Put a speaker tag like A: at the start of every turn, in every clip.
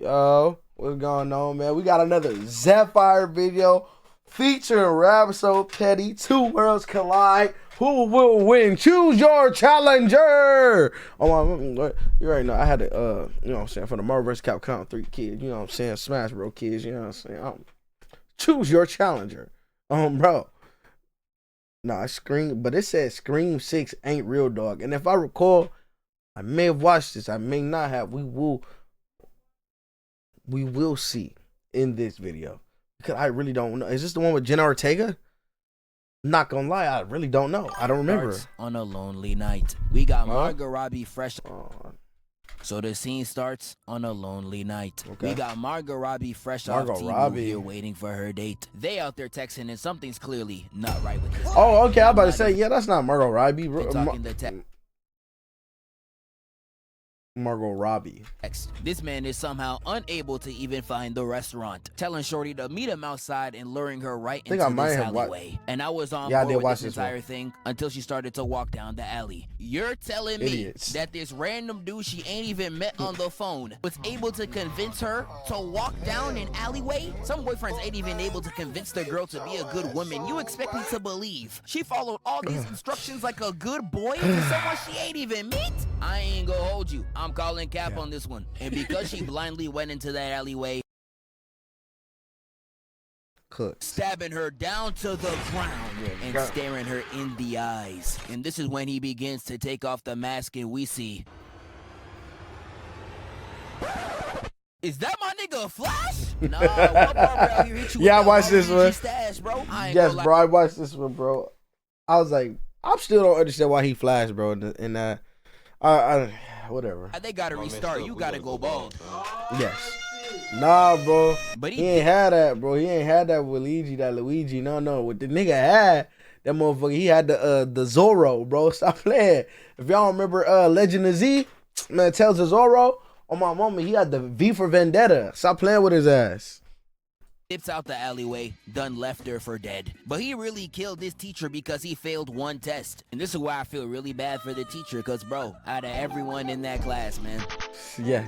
A: Yo, what's going on, man? We got another Zephire video featuring Rabsopetty. Two worlds collide. Who will win? Choose your challenger. Oh my, you already know. I had to, you know what I'm saying, for the Marvel vs. Capcom 3 kids. You know what I'm saying, Smash Bros. Kids. You know what I'm saying. Choose your challenger. Bro. Nah, Scream, but it said Scream 6 ain't real, dog. And if I recall, I may have watched this. I may not have. We will see in this video, because I really don't know. Is this the one with Jenna Ortega? Not gonna lie, I really don't know. I don't remember.
B: On a lonely night, we got Margot Robbie fresh. So the scene starts on a lonely night. Okay. We got Margot Robbie fresh off TV here waiting for her date. They out there texting and something's clearly not right with this.
A: Oh, okay. I'm about to say, yeah, that's not Margot Robbie. Margot Robbie.
B: This man is somehow unable to even find the restaurant, telling Shorty to meet him outside and luring her right into this alleyway. And I was on board with this entire thing until she started to walk down the alley. You're telling me that this random dude she ain't even met on the phone was able to convince her to walk down an alleyway? Some boyfriends ain't even able to convince the girl to be a good woman. You expect me to believe she followed all these instructions like a good boy to someone she ain't even meet? I ain't gonna hold you. I'm calling cap on this one. And because she blindly went into that alleyway, stabbing her down to the ground and staring her in the eyes. And this is when he begins to take off the mask and we see... Is that my nigga Flash? Nah, what part here hit you?
A: Yeah, I watched this one.
B: Stash, bro?
A: Yes, bro, I watched this one, bro. I was like, I still don't understand why he flashed, bro. And whatever.
B: They gotta restart. You gotta go bald.
A: Yes. Nah, bro. But he ain't had that, bro. He ain't had that with Luigi. No. What the nigga had, that motherfucker, he had the Zorro, bro. Stop playing. If y'all remember Legend of Z, man, tells the Zorro, on my mama, he had the V for Vendetta. Stop playing with his ass.
B: Dips out the alleyway, done left her for dead. But he really killed this teacher because he failed one test. And this is why I feel really bad for the teacher, because, bro, out of everyone in that class, man.
A: Yeah.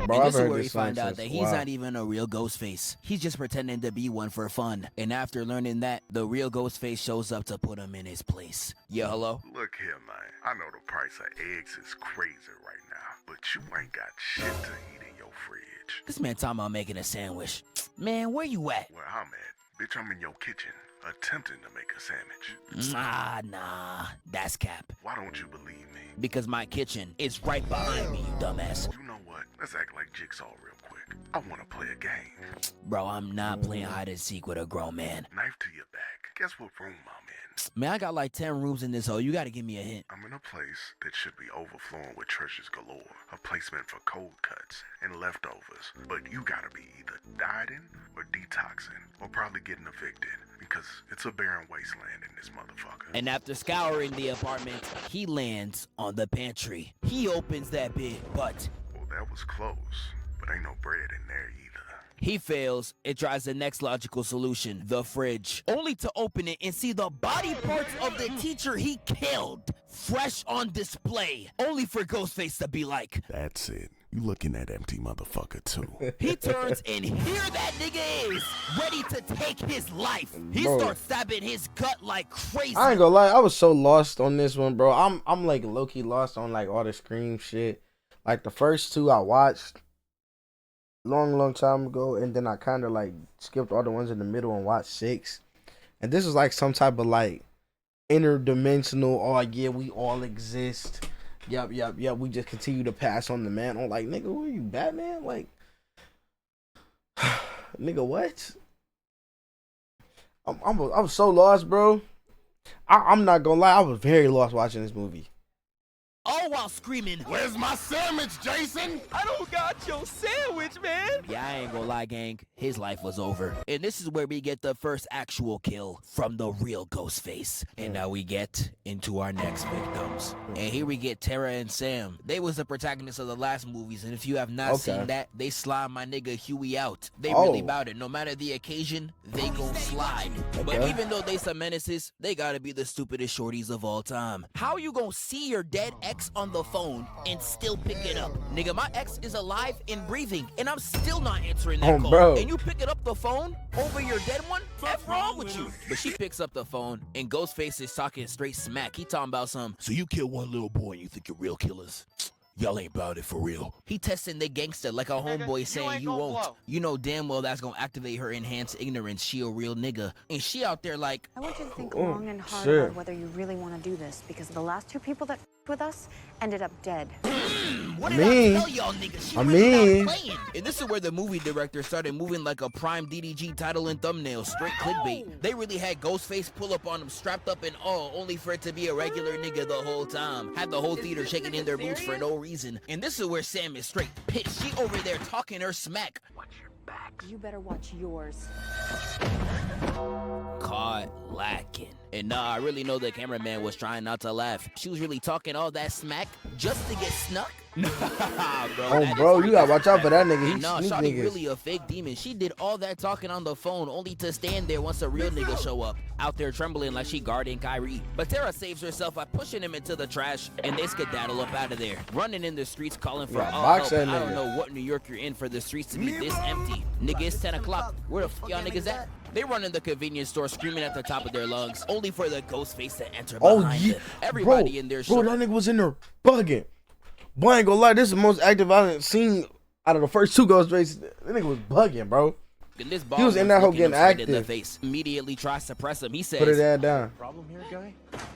A: Bro,
B: and this is where we find out that he's not even a real Ghostface. He's just pretending to be one for fun. And after learning that, the real Ghostface shows up to put him in his place. Yeah, hello?
C: Look here, man. I know the price of eggs is crazy right now, but you ain't got shit to eat in your fridge.
B: This man talking about making a sandwich. Man, where you at?
C: Where I'm at. Bitch, I'm in your kitchen, attempting to make a sandwich.
B: Nah. That's cap.
C: Why don't you believe me?
B: Because my kitchen is right behind me, you dumbass.
C: You know what? Let's act like Jigsaw real quick. I want to play a game.
B: Bro, I'm not playing hide and seek with a grown man.
C: Knife to your back. Guess what room I'm in?
B: Man, I got like 10 rooms in this hole. You gotta give me a hint.
C: I'm in a place that should be overflowing with treasures galore. A place meant for cold cuts and leftovers. But you gotta be either dieting or detoxing, or probably getting evicted, because it's a barren wasteland in this motherfucker.
B: And after scouring the apartment, he lands on the pantry. He opens that bit, but...
C: Well, that was close, but ain't no bread in there either.
B: He fails and tries the next logical solution, the fridge, only to open it and see the body parts of the teacher he killed fresh on display, only for Ghostface to be like,
C: that's it. You looking at empty motherfucker too.
B: He turns and here that nigga is, ready to take his life. He starts stabbing his gut like crazy.
A: I ain't gonna lie, I was so lost on this one, bro. I'm like low-key lost on like all the Scream shit. Like the first two I watched long time ago, and then I kind of like skipped all the ones in the middle and watched 6. And this is like some type of like interdimensional, oh yeah, we all exist. Yep. We just continue to pass on the man. I'm like, nigga, who are you, Batman? Like, nigga, what? I'm so lost, bro. I'm not gonna lie, I was very lost watching this movie.
B: All while screaming,
C: where's my sandwich, Jason?
B: I don't got your sandwich, man. Yeah, I ain't gonna lie, gang. His life was over. And this is where we get the first actual kill from the real Ghostface. And now we get into our next victims. And here we get Tara and Sam. They was the protagonists of the last movies. And if you have not seen that, they slide my nigga Huey out. They really bout it. No matter the occasion, they gon' slide. But even though they some menaces, they gotta be the stupidest shorties of all time. How you gonna see your dead ex on the phone and still pick it up. Nigga, my ex is alive and breathing, and I'm still not answering that call.
A: Bro.
B: And you picking up the phone over your dead one? What's wrong with you? But she picks up the phone, and Ghostface is talking straight smack. He talking about some, so you killed one little boy and you think you're real killers? Y'all ain't about it for real. He testing the gangster like a homeboy saying you won't. Blow. You know damn well that's gonna activate her enhanced ignorance. She a real nigga. And she out there like,
D: I want you to think long and hard about whether you really want to do this, because the last 2 people that with us ended up dead.
B: What did I tell y'all niggas? She really not playing. And this is where the movie director started moving like a prime DDG title and thumbnail, straight clickbait. They really had Ghostface pull up on him, strapped up and all, only for it to be a regular nigga the whole time. Had the whole theater shaking in their boots for no reason. And this is where Sam is straight pissed. She over there talking her smack.
D: Watch your back. You better watch yours.
B: Caught lacking. And nah, I really know the cameraman was trying not to laugh. She was really talking all that smack just to get snuck. Bro,
A: oh, bro, you gotta watch out for that nigga. He's
B: nah, Shawty really a fake demon. She did all that talking on the phone only to stand there once a real nigga show up. Out there trembling like she guarding Kyrie. But Tara saves herself by pushing him into the trash, and they skedaddle up out of there. Running in the streets calling for help. I don't know what New York you're in for the streets to be this empty. Nigga, it's 10 o'clock. Where the f y'all niggas at? They run in the convenience store screaming at the top of their lungs, only for the Ghostface to enter behind them. Everybody in their
A: bro, that nigga was in there bugging. Boy, I ain't gonna lie, this is the most active I've seen out of the first 2 Ghostfaces. That nigga was bugging, bro.
B: And this
A: he was in that hole getting active.
B: In the face. Immediately tries to press him. He says,
A: put his head down.
E: Problem here, guy?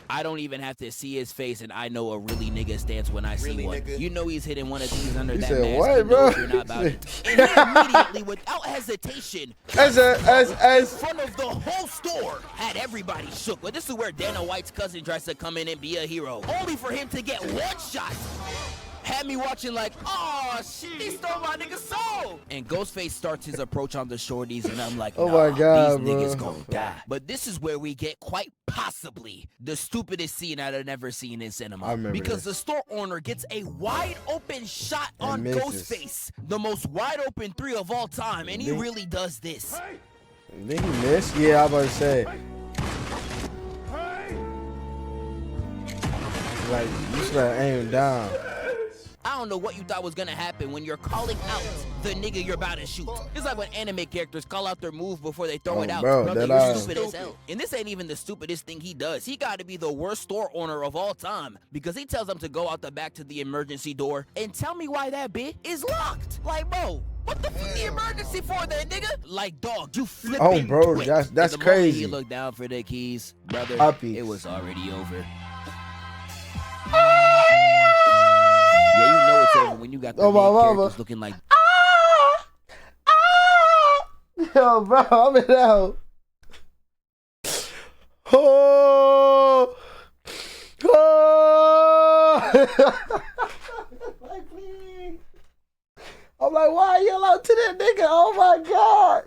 B: I don't even have to see his face, and I know a really nigga stance when I see one. Nigga. You know he's hitting one of these under that mask.
A: What, bro?
B: You're not about it. And he immediately, without hesitation,
A: as
B: in front of the whole store, had everybody shook. But this is where Dana White's cousin tries to come in and be a hero, only for him to get one shot. Had me watching like, oh shit, he stole my nigga's soul. And Ghostface starts his approach on the shorties, and I'm like, nah,
A: oh my God,
B: these niggas gon' die. But this is where we get quite possibly the stupidest scene I've ever seen in cinema. Because the store owner gets a wide open shot on Ghostface, the most wide open 3 of all time, and he really does this.
A: Did he miss? Yeah, I was about to say. Like, you should have aimed down.
B: I don't know what you thought was gonna happen when you're calling out the nigga you're about to shoot. It's like when anime characters call out their move before they throw it out.
A: Bro,
B: you're stupid as hell. And this ain't even the stupidest thing he does. He gotta be the worst store owner of all time, because he tells them to go out the back to the emergency door and tell me why that bit is locked. Like, bro, what the fuck the emergency for there, nigga? Like, dog, you flipping.
A: Oh, bro,
B: twit.
A: that's crazy.
B: He looked down for the keys, brother. It was already over. Yeah, you know it's over when you got the characters looking like.
A: Yo, bro, I'm in out. Oh, I'm like, why yell out to that nigga? Oh my God.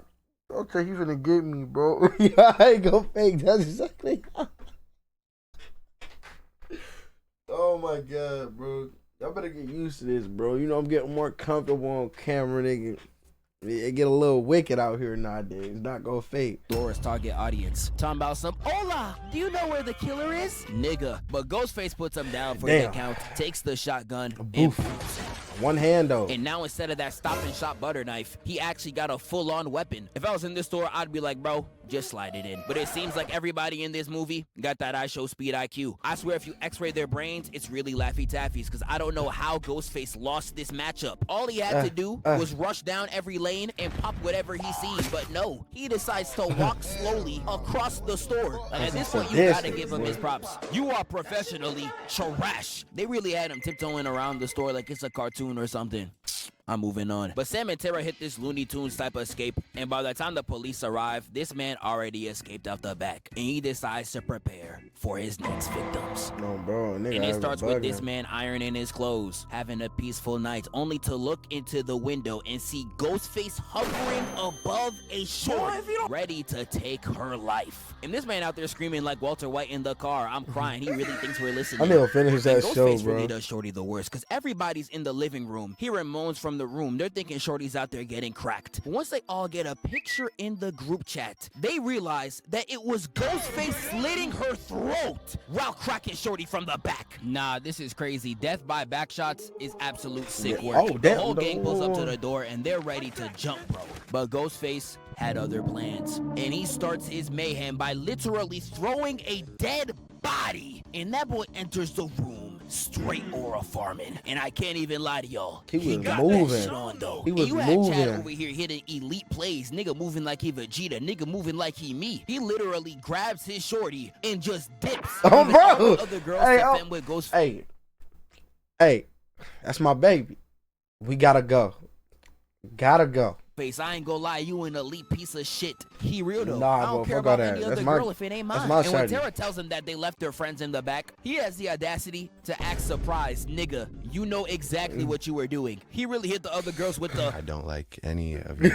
A: Okay, you finna get me, bro. I ain't gonna fake. That's exactly how. Oh my God, bro. Y'all better get used to this, bro. You know, I'm getting more comfortable on camera, nigga. It get a little wicked out here nowadays. It's not gonna fake.
B: Dora's target audience. Talking about some, hola, do you know where the killer is? Nigga. But Ghostface puts him down for the count, takes the shotgun, and
A: one hand though.
B: And now instead of that stop and shop butter knife, he actually got a full-on weapon. If I was in this store, I'd be like, bro, just slide it in. But it seems like everybody in this movie got that I show speed IQ. I swear if you x-ray their brains, it's really Laffy Taffies, because I don't know how Ghostface lost this matchup. All he had to do was rush down every lane and pop whatever he sees. But no, he decides to walk slowly across the store. Like, at this point, you gotta give him his props. You are professionally trash. They really had him tiptoeing around the store like it's a cartoon or something. I'm moving on. But Sam and Tara hit this Looney Tunes type of escape, and by the time the police arrive, this man already escaped out the back, and he decides to prepare for his next victims.
A: No, bro, nigga,
B: and it starts with this man ironing his clothes, having a peaceful night, only to look into the window and see Ghostface hovering above a short, ready to take her life. And this man out there screaming like Walter White in the car. I'm crying. He really thinks we're listening.
A: I need to finish that show,
B: Ghostface
A: bro.
B: really does Shorty the worst, because everybody's in the living room hearing moans from from the room, they're thinking Shorty's out there getting cracked. Once they all get a picture in the group chat, they realize that it was Ghostface slitting her throat while cracking Shorty from the back. Nah, this is crazy. Death by backshots is absolute sick work.
A: Oh, damn.
B: The whole gang pulls up to the door and they're ready to jump, bro. But Ghostface had other plans, and he starts his mayhem by literally throwing a dead body. And that boy enters the room straight aura farming, and I can't even lie to y'all.
A: He was
B: got
A: moving.
B: that shit on, though.
A: He was
B: you had
A: moving.
B: Chad over here hitting elite plays. Nigga moving like he Vegeta. Nigga moving like he me. He literally grabs his shorty and just dips.
A: Oh, bro.
B: Other girls with Ghostface.
A: Hey, that's my baby. We gotta go.
B: I ain't gonna lie, you an elite piece of shit. He real though.
A: Nah,
B: I don't
A: bro,
B: care
A: fuck all
B: about
A: that.
B: any
A: That's
B: other
A: my-
B: girl if it ain't mine.
A: my
B: And when
A: shawty.
B: Tara tells him that they left their friends in the back, he has the audacity to act surprised. Nigga, you know exactly what you were doing. He really hit the other girls with the...
E: I don't like any of you.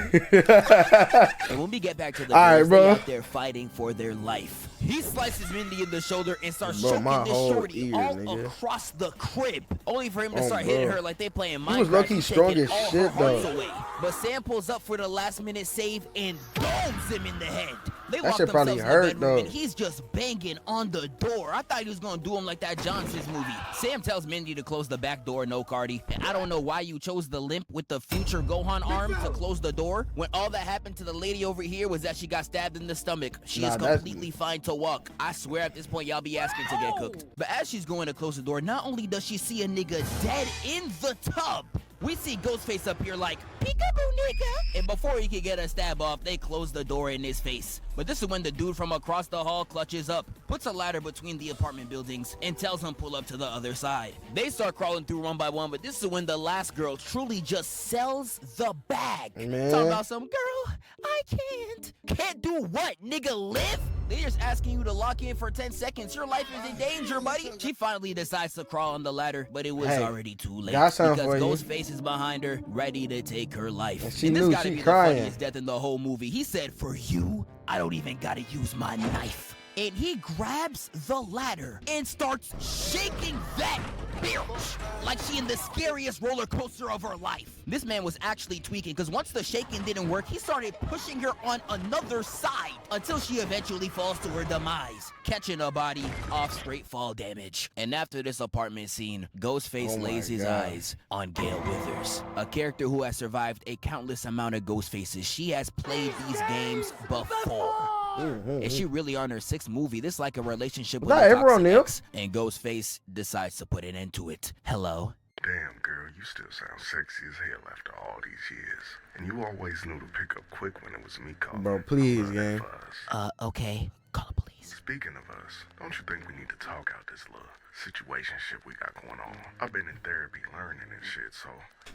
B: And when we get back to the
A: All right,
B: girls,
A: bro.
B: they out there fighting for their life. He slices Mindy in the shoulder and starts
A: Bro, my
B: choking this
A: whole
B: shorty
A: ear,
B: all
A: nigga.
B: across the crib, only for him to
A: Oh,
B: start
A: bro.
B: hitting her like they playing Minecraft.
A: He was low-key
B: and
A: strong
B: taking
A: as
B: all
A: shit,
B: her hearts
A: though.
B: away. But Sam pulls up for the last-minute save and domes him in the head. They
A: That
B: lock
A: shit probably
B: themselves in the
A: hurt,
B: bedroom,
A: though.
B: and he's just banging on the door. I thought he was gonna do him like that Johnson's movie. Sam tells Mindy to close the back door, no Cardi. And I don't know why you chose the limp with the future Gohan arm to close the door when all that happened to the lady over here was that she got stabbed in the stomach. She is completely fine to walk. I swear at this point y'all be asking to get cooked. But as she's going to close the door, not only does she see a nigga dead in the tub, we see Ghostface up here like, peekaboo nigga. And before he can get a stab off, they close the door in his face. But this is when the dude from across the hall clutches up, puts a ladder between the apartment buildings, and tells him pull up to the other side. They start crawling through one by one, but this is when the last girl truly just sells the bag.
A: Man.
B: Talking about some girl, I can't. Can't do what, nigga, live? They're just asking you to lock in for 10 seconds. Your life is in danger, buddy. She finally decides to crawl on the ladder, but it was already too late.
A: Got something
B: Because
A: for you.
B: Ghostface is behind her, ready to take her life.
A: And she
B: And this
A: knew,
B: gotta
A: she
B: be
A: crying.
B: the funniest death in the whole movie. He said, for you, I don't even gotta use my knife. And he grabs the ladder and starts shaking that bitch like she in the scariest roller coaster of her life. This man was actually tweaking because once the shaking didn't work, he started pushing her on another side until she eventually falls to her demise, catching her body off straight fall damage. And after this apartment scene, Ghostface lays his eyes on Gail Withers, a character who has survived a countless amount of Ghostfaces. She has played these games before. And she really on her 6th movie. This like a relationship with
A: that
B: a
A: everyone
B: toxic
A: knew?
B: ex, and Ghostface decides to put an end to it. Hello.
C: Damn, girl, you still sound sexy as hell after all these years. And you always knew to pick up quick when it was me calling.
A: Bro, please,
C: Love
A: gang.
C: that fuzz.
B: Okay. Call the police.
C: Speaking of us, don't you think we need to talk out this little situationship we got going on? I've been in therapy learning and shit, so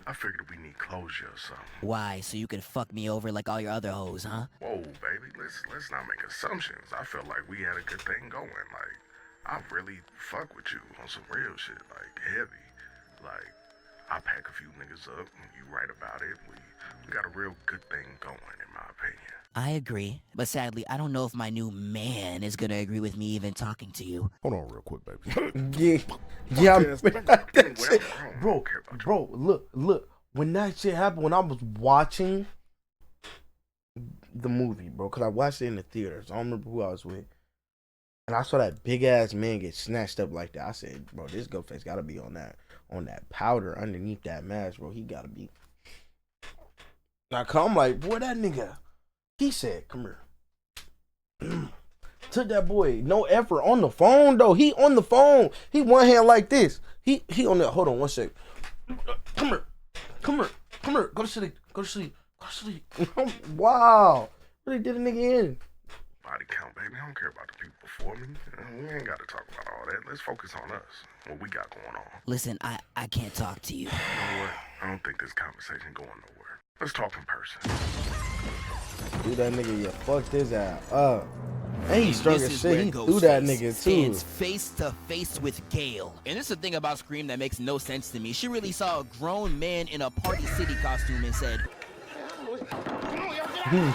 C: I figured we need closure or something.
B: Why? So you can fuck me over like all your other hoes, huh?
C: Whoa, baby, let's not make assumptions. I felt like we had a good thing going. Like, I really fuck with you on some real shit, like heavy. Like, I pack a few niggas up, you right about it. We got a real good thing going, in my opinion.
B: I agree, but sadly, I don't know if my new man is gonna agree with me even talking to you.
E: Hold on real quick, baby.
A: Yeah,
C: That shit.
A: bro, look. When that shit happened, when I was watching the movie, bro, because I watched it in the theaters. I don't remember who I was with. And I saw that big ass man get snatched up like that. I said, bro, this Ghostface gotta be on that powder underneath that mask, bro. He gotta be. Now I'm like, boy, that nigga. He said, come here. Took that boy, no effort on the phone though. He on the phone. He one hand like this. He on there. Hold on one sec. Come here. Go to sleep. Wow. Really did a nigga in.
C: Body count, baby. I don't care about the people before me. We ain't got to talk about all that. Let's focus on us. What we got going on.
B: Listen, I can't talk to you.
C: You know what? I don't think this conversation going nowhere. Let's talk in person.
A: Dude, that nigga, you fucked his ass up. And he strong
B: This
A: as
B: is
A: shit.
B: where
A: He threw that
B: Ghostface
A: nigga too.
B: stands face to face with Gail. And this is the thing about Scream that makes no sense to me. She really saw a grown man in a Party City costume and said,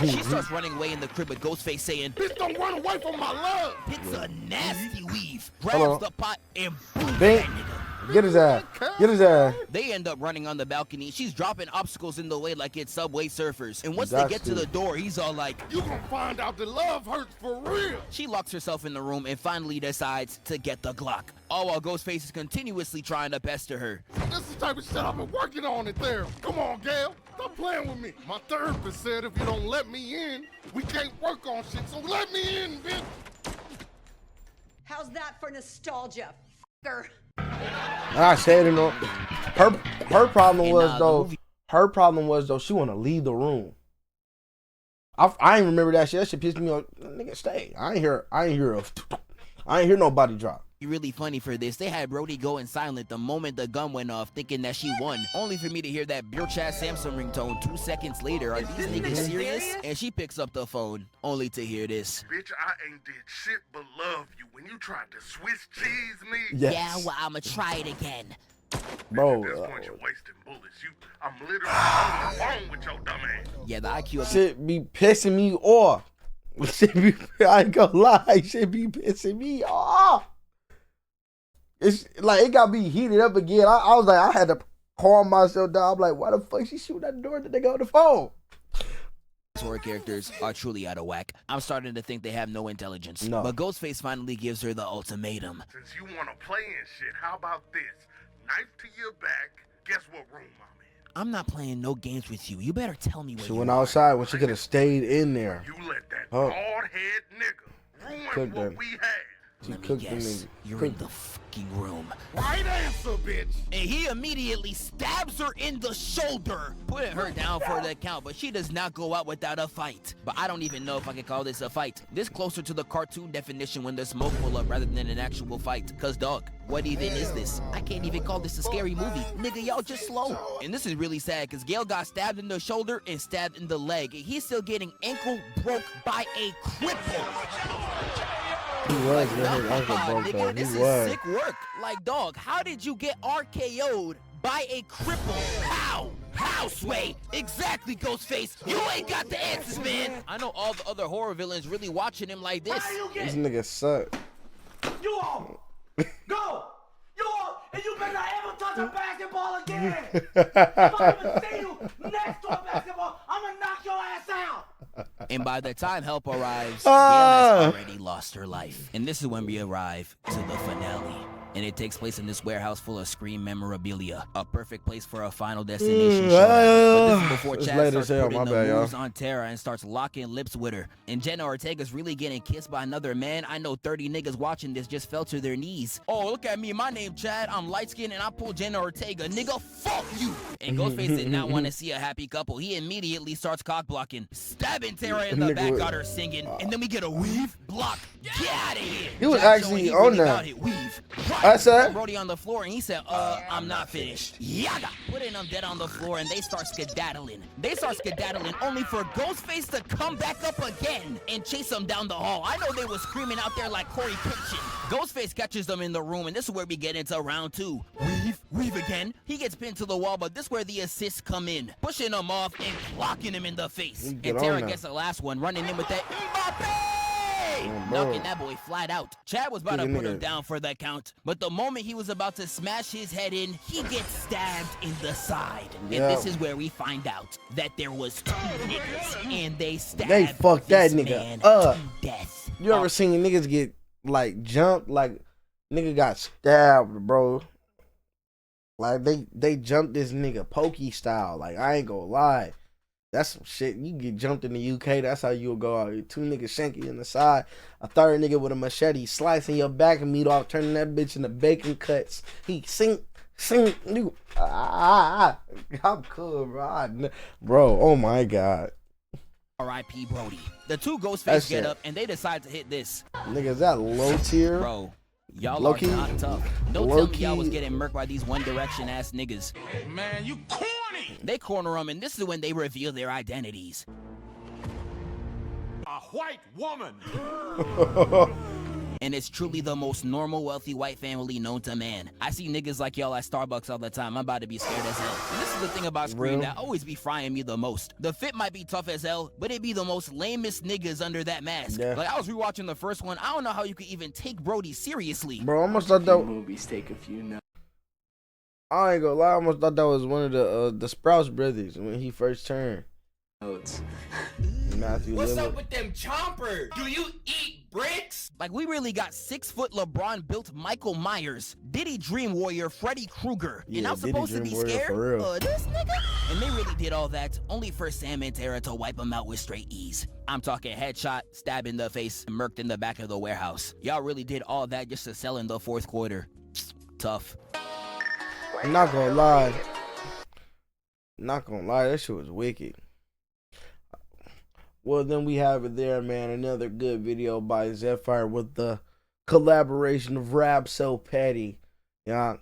B: she starts running away in the crib with Ghostface saying,
C: Bitch, don't run away from my love.
B: hits a nasty weave, grabs the pot, and boom,
A: Bing.
B: that nigga.
A: Get his ass. Get his ass.
B: They end up running on the balcony. She's dropping obstacles in the way like it's Subway Surfers. And once they get to the door, he's all like,
C: "You gonna find out that love hurts for real."
B: She locks herself in the room and finally decides to get the Glock. All while Ghostface is continuously trying to pester her.
C: This is the type of shit I've been working on in therapy. Come on, Gail. Stop playing with me. My therapist said if you don't let me in, we can't work on shit. So let me in, bitch.
F: How's that for nostalgia, f***er?
A: I said it. Her problem was though. Her problem was though. She want to leave the room. I ain't remember that shit. That shit pissed me off. Nigga, stay. I ain't hear nobody drop.
B: Really funny for this, they had Brody going silent the moment the gun went off, thinking that she won, only for me to hear that bitch ass Samsung ringtone 2 seconds later. Are these niggas serious? And she picks up the phone, only to hear this.
C: Bitch, I ain't did shit but love you when you tried to Swiss cheese me.
A: Yes.
B: Yeah, well, I'ma try it again.
A: Bro,
C: at this point, you're wasting bullets. I'm literally on the phone with your dumb ass.
B: Yeah, the IQ of
A: shit be pissing me off. I ain't gonna lie, shit be pissing me off. It's like it got me heated up again. I was like, I had to calm myself down. I'm like, why the fuck she shooting at the door? Did they go on the phone?
B: horror characters are truly out of whack. I'm starting to think they have no intelligence. No. But Ghostface finally gives her the ultimatum.
C: Since you want to play and shit, how about this? Knife to your back. Guess what room I'm in?
B: I'm not playing no games with you. You better tell me where
A: she went outside when she could have stayed in there.
C: You let that bald head nigga ruin what we had.
A: She cooked the nigga.
B: You're in the fucking room.
C: Right answer, bitch.
B: And he immediately stabs her in the shoulder, putting her down for the count, but she does not go out without a fight. But I don't even know if I can call this a fight. This closer to the cartoon definition when the smoke pull up rather than an actual fight. Cause dog, what even is this? I can't even call this a scary movie. Nigga, y'all just slow. And this is really sad cause Gale got stabbed in the shoulder and stabbed in the leg. And he's still getting ankle broke by a cripple.
A: He was getting his ankle broke though.
B: This is sick work. Like, dog, how did you get RKO'd by a cripple? How? How, Sway? Exactly, Ghostface. You ain't got the answers, man. I know all the other horror villains really watching him like this.
A: This nigga suck.
G: You all go. You all, and you better not ever touch a basketball again. If I even see you next to a basketball, I'm gonna knock your ass out.
B: And by the time help arrives, Gail has already lost her life. And this is when we arrive to the finale. And it takes place in this warehouse full of Scream memorabilia. A perfect place for a final destination showdown. But this is before Chad starts putting the moves on Tara and starts locking lips with her. And Jenna Ortega's really getting kissed by another man. I know 30 niggas watching this just fell to their knees. Oh, look at me. My name Chad. I'm light-skinned and I pull Jenna Ortega. Nigga, fuck you. And Ghostface did not want to see a happy couple. He immediately starts cock-blocking, stabbing Tara in the back, got her singing. And then we get a weave, block. Get out of here.
A: He was actually on that.
B: Weave.
A: I said
B: Brody on the floor and he said, I'm not finished. Yaga! Putting them dead on the floor and they start skedaddling. Only for Ghostface to come back up again and chase them down the hall. I know they were screaming out there like Corey Kitchen. Ghostface catches them in the room and this is where we get into round 2. Weave again. He gets pinned to the wall, but this is where the assists come in. Pushing him off and clocking him in the face. And Tara gets the last one, running in with that Mbappe! Knocking that boy flat out. Chad was about to put him down for the count, but the moment he was about to smash his head in, he gets stabbed in the side. And this is where we find out that there was 2 niggas, and they stabbed
A: that nigga up
B: to death.
A: You ever seen niggas get like jumped? Like nigga got stabbed, bro. Like they jumped this nigga pokey style. Like I ain't gonna lie. That's some shit. You get jumped in the UK, that's how you'll go out. 2 niggas shank you in the side. A 3rd nigga with a machete slicing your back and meat off, turning that bitch into bacon cuts. He sink, you. I'm cool, bro. Bro, oh my God.
B: R.I.P. Brody. The 2 Ghostface get up and they decide to hit this.
A: Nigga, is that low tier?
B: Bro. Y'all are not tough. Don't tell me y'all was getting murked by these One Direction ass niggas.
C: Man, you corny!
B: They corner them, and this is when they reveal their identities.
C: A white woman!
B: And it's truly the most normal, wealthy white family known to man. I see niggas like y'all at Starbucks all the time. I'm about to be scared as hell. And this is the thing about Scream that always be frying me the most. The fit might be tough as hell, but it be the most lamest niggas under that mask. Yeah. Like, I was rewatching the first one. I don't know how you could even take Brody seriously.
A: Bro, almost thought that
G: movies take a few notes.
A: I ain't gonna lie, I almost thought that was one of the Sprouse brothers when he first turned. Matthew
H: What's
A: Lillard.
H: up with them chompers? Do you eat bricks?
B: Like, we really got 6-foot LeBron built Michael Myers, Diddy Dream Warrior Freddy Krueger, and I'm
A: Diddy
B: supposed to
A: Dream
B: be
A: Warrior
B: scared
A: for real.
B: of this nigga? And they really did all that only for Sam and Tara to wipe him out with straight ease. I'm talking headshot, stab in the face, murked in the back of the warehouse. Y'all really did all that just to sell in the fourth quarter. Tough.
A: I'm not gonna lie. That shit was wicked. Well, then we have it there, man. Another good video by Zephire with the collaboration of Rabsopetty. Yeah,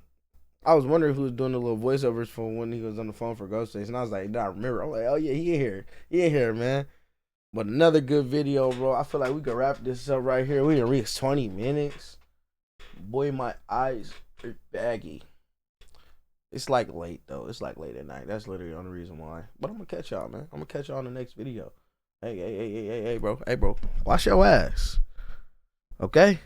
A: I was wondering who was doing the little voiceovers for when he was on the phone for Ghostface, and I was like, I remember. I'm like, oh yeah, he in here, man. But another good video, bro. I feel like we could wrap this up right here. We can reach 20 minutes. Boy, my eyes are baggy. It's like late though. It's like late at night. That's literally the only reason why. But I'm gonna catch y'all, man. I'm gonna catch y'all in the next video. Hey, bro. Wash your ass. Okay?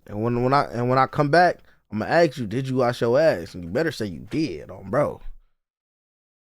A: And when I come back, I'm gonna ask you, did you wash your ass? And you better say you did, bro.